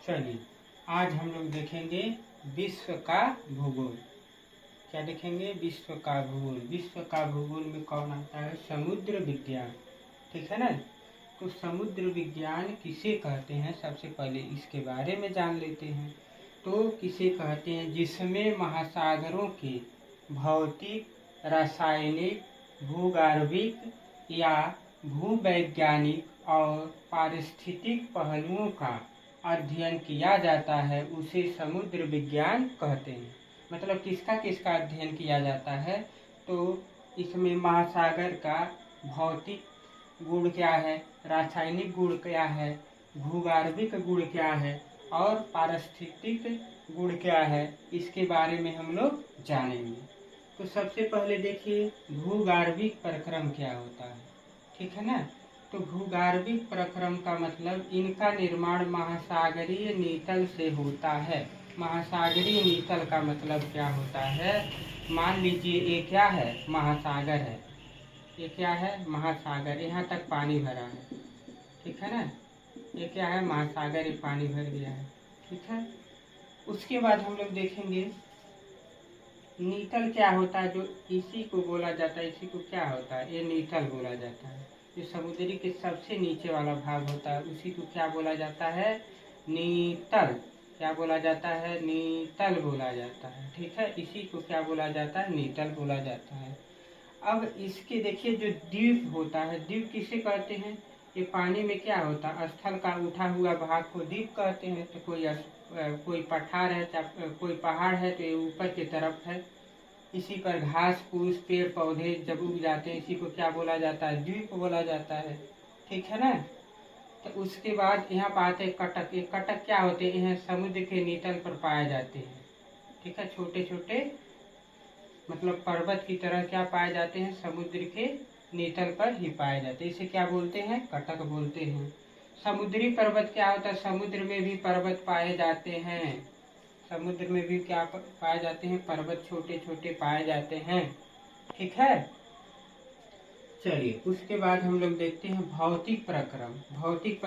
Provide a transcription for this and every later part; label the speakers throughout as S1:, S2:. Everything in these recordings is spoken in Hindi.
S1: चलिए आज हम लोग देखेंगे विश्व का भूगोल। क्या देखेंगे? विश्व का भूगोल। विश्व का भूगोल में कौन आता है? समुद्र विज्ञान। ठीक है ना। तो समुद्र विज्ञान किसे कहते हैं, सबसे पहले इसके बारे में जान लेते हैं। तो किसे कहते हैं? जिसमें महासागरों के भौतिक, रासायनिक, भूगर्भिक या भूवैज्ञानिक और पारिस्थितिक पहलुओं का अध्ययन किया जाता है, उसे समुद्र विज्ञान कहते हैं। मतलब किसका किसका अध्ययन किया जाता है? तो इसमें महासागर का भौतिक गुण क्या है, रासायनिक गुण क्या है, भूगर्भिक गुण क्या है और पारिस्थितिक गुण क्या है, इसके बारे में हम लोग जानेंगे। तो सबसे पहले देखिए भूगर्भिक प्रक्रम क्या होता है। ठीक है ना। तो भूगर्भिक प्रक्रम का मतलब इनका निर्माण महासागरीय नीतल से होता है। महासागरीय नीतल का मतलब क्या होता है? मान लीजिए ये क्या है? महासागर है। ये क्या है? महासागर। यहाँ तक पानी भरा है। ठीक है ना। ये क्या है? महासागर। ये पानी भर गया है। ठीक है। उसके बाद हम लोग देखेंगे नीतल क्या होता है। जो इसी को बोला जाता है, इसी को क्या होता है? ये नीतल बोला जाता है। जो समुद्री के सबसे नीचे वाला भाग होता है उसी को क्या बोला जाता है? नीतल। क्या बोला जाता है? नीतल बोला जाता है। ठीक है। इसी को क्या बोला जाता है? नीतल बोला जाता है। अब इसके देखिए जो द्वीप होता है, द्वीप किसे कहते हैं? ये पानी में क्या होता है? स्थल का उठा हुआ भाग को द्वीप कहते हैं। तो कोई पठार है, कोई पहाड़ है तो ये ऊपर की तरफ है। इसी पर घास फूस पेड़ पौधे जब उग जाते हैं, इसी को क्या बोला जाता है? द्वीप बोला जाता है। ठीक है ना। तो उसके बाद यहाँ पर आते हैं कटक। ये कटक क्या होते हैं? यह समुद्र के नीतल पर पाए जाते हैं। ठीक है। छोटे छोटे मतलब पर्वत की तरह क्या पाए जाते हैं? समुद्र के नीतल पर ही पाए जाते हैं। इसे क्या बोलते हैं? कटक बोलते हैं। समुद्री पर्वत क्या होता है? समुद्र में भी पर्वत पाए जाते हैं। समुद्र में भी क्या पाए जाते हैं? पर्वत छोटे छोटे पाए जाते हैं। ठीक है। चलिए उसके बाद हम लोग देखते हैं भौतिक प्रक्रम। भौतिक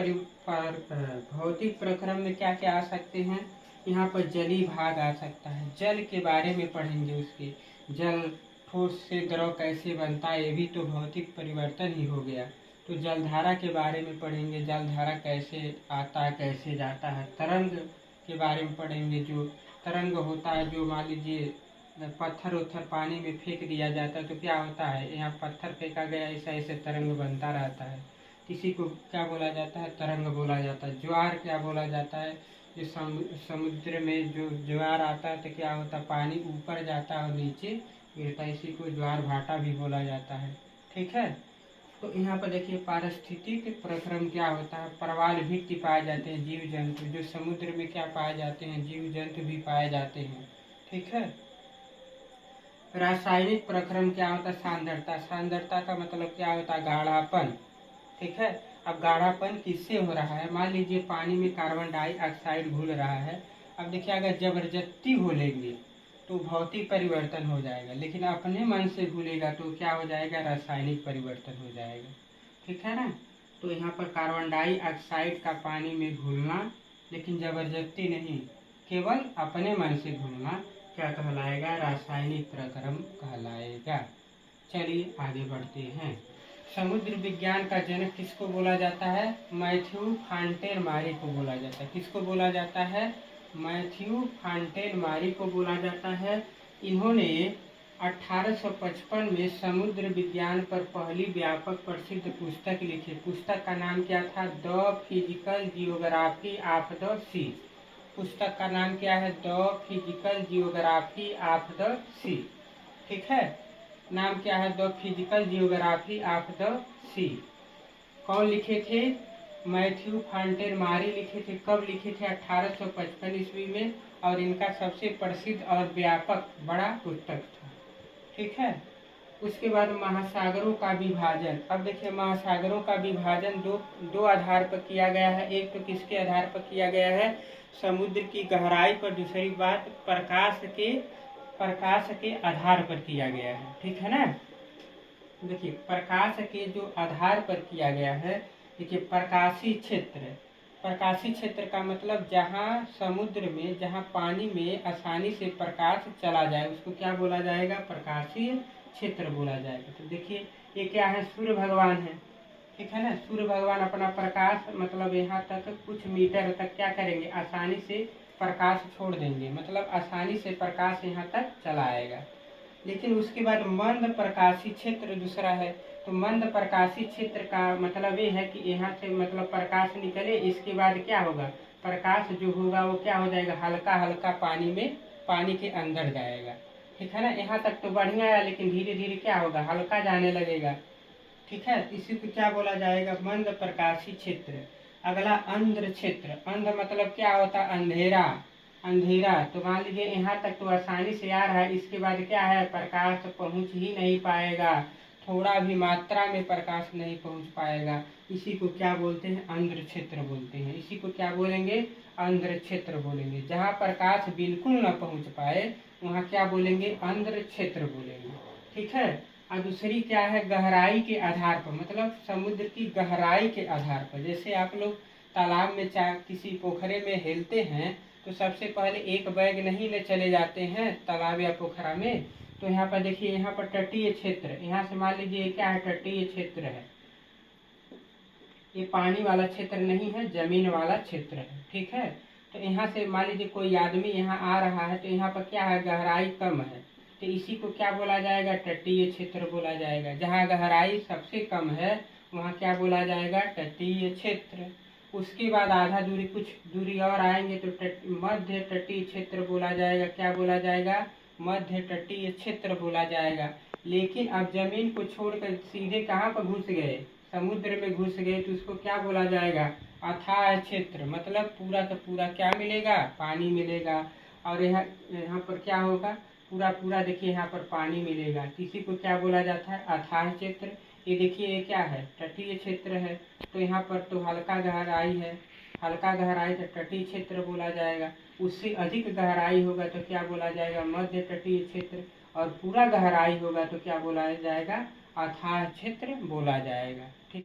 S1: प्रक्रम में क्या क्या आ सकते हैं? यहाँ पर जली भाग आ सकता है। जल के बारे में पढ़ेंगे। उसके जल ठोस से द्रव कैसे बनता है, ये भी तो भौतिक परिवर्तन ही हो गया। तो जलधारा के बारे में पढ़ेंगे। जलधारा कैसे आता है, कैसे जाता है। तरंग के बारे में पढ़ेंगे। जो तरंग होता है, जो मान लीजिए पत्थर उत्थर पानी में फेंक दिया जाता है तो क्या होता है? यहाँ पत्थर फेंका गया, ऐसा ऐसे तरंग बनता रहता है। किसी को क्या बोला जाता है? तरंग बोला जाता है। ज्वार क्या बोला जाता है? जो समुद्र में जो ज्वार आता है तो क्या होता है? पानी ऊपर जाता है और नीचे गिरता है। इसी को ज्वार भाटा भी बोला जाता है। ठीक है। तो यहाँ पर देखिए पारिस्थितिक प्रक्रम क्या होता है? प्रवाल भित्ति पाए जाते हैं जीव जंतु। जो समुद्र में क्या पाए जाते हैं? जीव जंतु भी पाए जाते हैं। ठीक है। रासायनिक प्रक्रम क्या होता है? सांद्रता। सांद्रता का मतलब क्या होता है? गाढ़ापन। ठीक है। अब गाढ़ापन किससे हो रहा है? मान लीजिए पानी में कार्बन डाइऑक्साइड घुल रहा है। अब देखिए अगर जबरदस्ती घुलेंगे तो भौतिक परिवर्तन हो जाएगा, लेकिन अपने मन से घुलेगा तो क्या हो जाएगा? रासायनिक परिवर्तन हो जाएगा। ठीक है ना। तो यहाँ पर कार्बन डाइऑक्साइड का पानी में घुलना, लेकिन जबरदस्ती नहीं, केवल अपने मन से घुलना क्या कहलाएगा? रासायनिक प्रक्रम कहलाएगा। चलिए आगे बढ़ते हैं। समुद्र विज्ञान का जनक किसको बोला जाता है? मैथ्यू फॉन्टेनमारी को बोला जाता है। किसको बोला जाता है? मैथ्यू फॉन्टेनमारी को बोला जाता है। इन्होंने 1855 में समुद्र विज्ञान पर पहली व्यापक प्रसिद्ध पुस्तक लिखी। पुस्तक का नाम क्या था? The physical geography of the sea. पुस्तक का नाम क्या है? The physical geography of the sea. ठीक है। नाम क्या है? The physical geography of the sea. कौन लिखे थे? मैथ्यू फॉन्टेनमारी लिखे थे। कब लिखे थे? 1855 ईस्वी में। और इनका सबसे प्रसिद्ध और व्यापक बड़ा पुस्तक था। ठीक है। उसके बाद महासागरों का विभाजन। अब देखिए महासागरों का विभाजन दो आधार पर किया गया है। एक तो किसके आधार पर किया गया है? समुद्र की गहराई पर। दूसरी बात प्रकाश के आधार पर किया गया है। ठीक है ना। देखिए प्रकाश के जो आधार पर किया गया है, देखिए प्रकाशीय क्षेत्र। प्रकाशीय क्षेत्र का मतलब जहाँ समुद्र में, जहाँ पानी में आसानी से प्रकाश चला जाए उसको क्या बोला जाएगा? प्रकाशीय क्षेत्र बोला जाएगा। तो देखिए ये क्या है? सूर्य भगवान है, ठीक है ना। सूर्य भगवान अपना प्रकाश मतलब यहाँ तक कुछ मीटर तक क्या करेंगे? आसानी से प्रकाश छोड़ देंगे, मतलब आसानी से प्रकाश यहाँ तक चला आएगा। लेकिन उसके बाद मंद प्रकाशीय क्षेत्र दूसरा है। तो मंद प्रकाशीय क्षेत्र का मतलब ये है कि यहाँ से मतलब प्रकाश निकले, इसके बाद क्या होगा? प्रकाश जो होगा वो क्या हो जाएगा? हल्का हल्का पानी में, पानी के अंदर जाएगा, ठीक है ना। यहाँ तक तो बढ़िया है, लेकिन धीरे धीरे क्या होगा? हल्का जाने लगेगा, ठीक है। इसी को क्या बोला जाएगा? मंद प्रकाशीय क्षेत्र। अगला अंध्र क्षेत्र। अंध मतलब क्या होता है? अंधेरा, अंधेरा। तो मान लीजिए यहाँ तक तो आसानी से आ रहा है, इसके बाद क्या है? प्रकाश पहुँच ही नहीं पाएगा, थोड़ा भी मात्रा में प्रकाश नहीं पहुँच पाएगा। इसी को क्या बोलते हैं? अंध्र क्षेत्र बोलते हैं। इसी को क्या बोलेंगे? अंध्र क्षेत्र बोलेंगे। जहाँ प्रकाश बिल्कुल न पहुँच पाए वहाँ क्या बोलेंगे? अंध्र क्षेत्र बोलेंगे, ठीक है। और दूसरी क्या है? गहराई के आधार पर, मतलब समुद्र की गहराई के आधार पर। जैसे आप लोग तालाब में किसी पोखरे में हेलते हैं तो सबसे पहले एक बैग नहीं ले चले जाते हैं तालाब या पोखरा में। तो यहाँ पर देखिए, यहाँ पर तटीय क्षेत्र, यहाँ से मान लीजिए क्या है? तटीय क्षेत्र है, ये पानी वाला क्षेत्र नहीं है, जमीन वाला क्षेत्र है, ठीक है। तो यहाँ से मान लीजिए कोई आदमी यहाँ आ रहा है, तो यहाँ पर क्या है? गहराई कम है, तो इसी को क्या बोला जाएगा? तटीय क्षेत्र बोला जाएगा। जहाँ गहराई सबसे कम है वहाँ क्या बोला जाएगा? तटीय क्षेत्र। उसके बाद आधा दूरी, कुछ दूरी और आएंगे तो मध्य तटीय क्षेत्र बोला जाएगा। क्या बोला जाएगा? मध्य तटीय क्षेत्र बोला जाएगा। लेकिन अब जमीन को छोड़कर सीधे कहाँ पर घुस गए? समुद्र में घुस गए, तो उसको क्या बोला जाएगा? अथाह क्षेत्र। मतलब पूरा का पूरा क्या मिलेगा? पानी मिलेगा। और यहाँ पर क्या होगा? पूरा पूरा देखिए यहाँ पर पानी मिलेगा। इसी को क्या बोला जाता है? अथाह क्षेत्र। ये देखिए ये क्या है? तटीय क्षेत्र है। तो यहाँ पर तो हल्का गहराई है, हल्का गहराई तो तटीय क्षेत्र बोला जाएगा। उससे अधिक गहराई होगा तो क्या बोला जाएगा? मध्य तटीय क्षेत्र। और पूरा गहराई होगा तो क्या बोला जाएगा? अथाह क्षेत्र बोला जाएगा, ठीक।